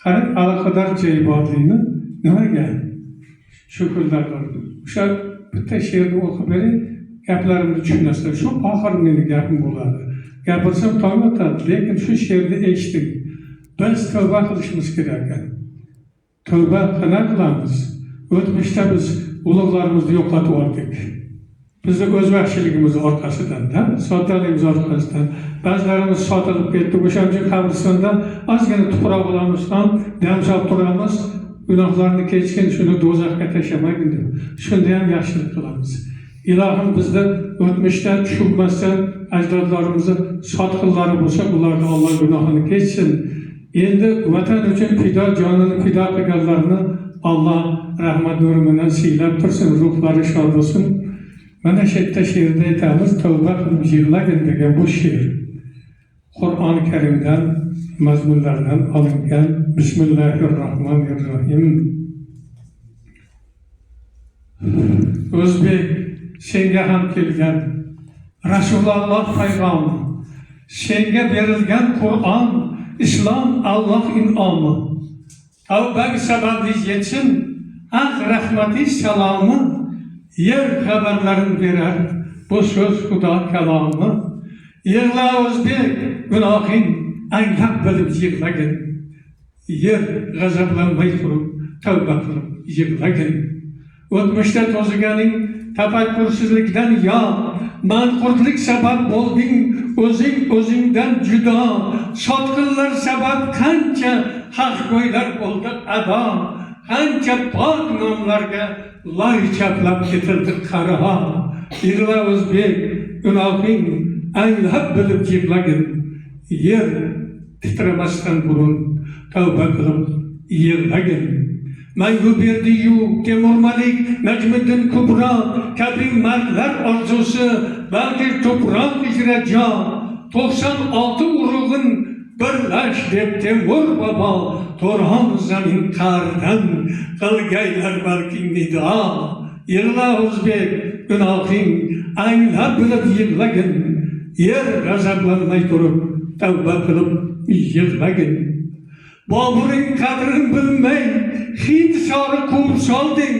Qarang, alaqadar joyi borligini nimaga? Shukrlar qildim. O'sha bitta she'rni o'qib bering, gaplarimni tushunasizlar. Shu oxiri meni gapim bo'ladi. Gapirsam tong otadi, lekin shu she'rni eshiting. Biz tavba qilishimiz kerak ekan. Tavba qilamiz. O'tmishda biz ulug'larimizni yo'qotib oldik. Bizni o'zbaxshiligimiz orqasidan, soddaligimiz orqasidan ba'zilarimiz sotilib ketdi. O'shaning uchun qabristonda ozgina tuproq olamizdan dam solib turamiz. Gunohlarni kechgin, shuni do'zaxga tashlamagin deb. Shunda ham yaxshilik qilamiz. Ilohim bizni o'tmishda tushunmasdan ajdodlarimizni sotqinlari bo'lsa, ularni Alloh gunohini kechsin. Endi vatan uchun fido jonini fido qilganlarni Alloh rahmat nuri bilan siylab tursin, ruhlari shod bo'lsin. Mana shu yerda she'rda aytamiz, tavba qilib yig'lagin degan bu she'r Qur'oni Karimdan mazmunlardan olingan. Bismillahirrohmanirrohim. O'zbek, senga ham kelgan Rasululloh payg'omi, senga berilgan Qur'on, islom Alloh in'omi. Tavbaga sababli yetsin rahmati salomi. Yer xabarlarini berar bu so'z Xudo kalomi. Yig'la o'zbek, gunohing anglab bilib yig'lagin. Yer g'azablanmay turib tavba qilib yig'lagin. O'tmishda to'ziganing tafakkursizlikdan yo manqurtlik sabab bo'lding, o'zingdan judo. Sotqinlar sabab qancha haqgo'ylar bo'ldi ado. Qancha pok nomlarga loy chaplab ketildi qaro. Yig'la o'zbek, gunohing anglab bilib yig'lagin. Yer titramasdan burun tavba qilib yig'lagin. Mangu berdi-yu Temur Malik, Najmiddin Kubro, kabi mardlar orzusi, balki to'proq ijra jo. 96 urug'in birlash deb Temur bobo, To'rxon zamin qa'ridan qilgaylar balki nido. Yig'la o'zbek, gunohing anglab bilib yig'lagin. Yer g'azablanmay turib tavba qilib yig'lagin. Boburning qadrini bilmay Hind shori quvib solding.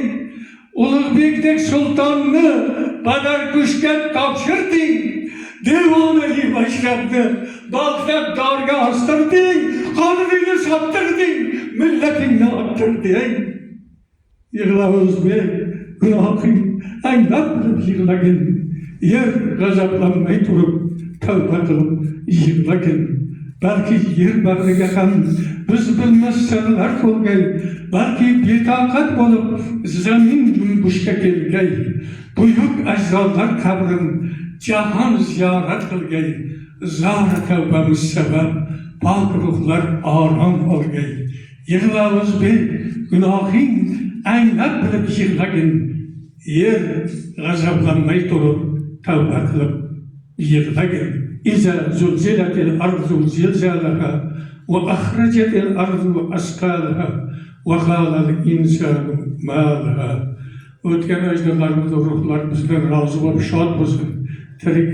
Ulug'bekdek sultonni Badarkushga topshirding. Devonali mashrabni Bag'dod dorga ostirding. Qonuningni sottirding, millatingni ottirding. Yig'la o'zbek, gunohing anglab bilib yig'lagin. Yer g'azablanmay turib tavba qilib yig'lagin. Balki yer bag'riga ham biz bilmas sirlar to'lgay, balki betoqat bo'lib zamin junbushga kelgay. Buyuk ajdodlar qabrin jahon ziyorat qilgay. Zora tavbamiz sabab pok ruhlar orom olgay. Yig'la o'zbek, gunohing anglab bilib yig'lagin. Yer g'azablanmay turib tavba qilib yig'lagin. إذا زلزلت الأرض زلزالها وأخرجت الأرض أثقالها وقال الإنسان ما لها. O'tgan ajdodlarimiz ruhlari bizdan rozi bo'lib shod bo'lsin. Tirik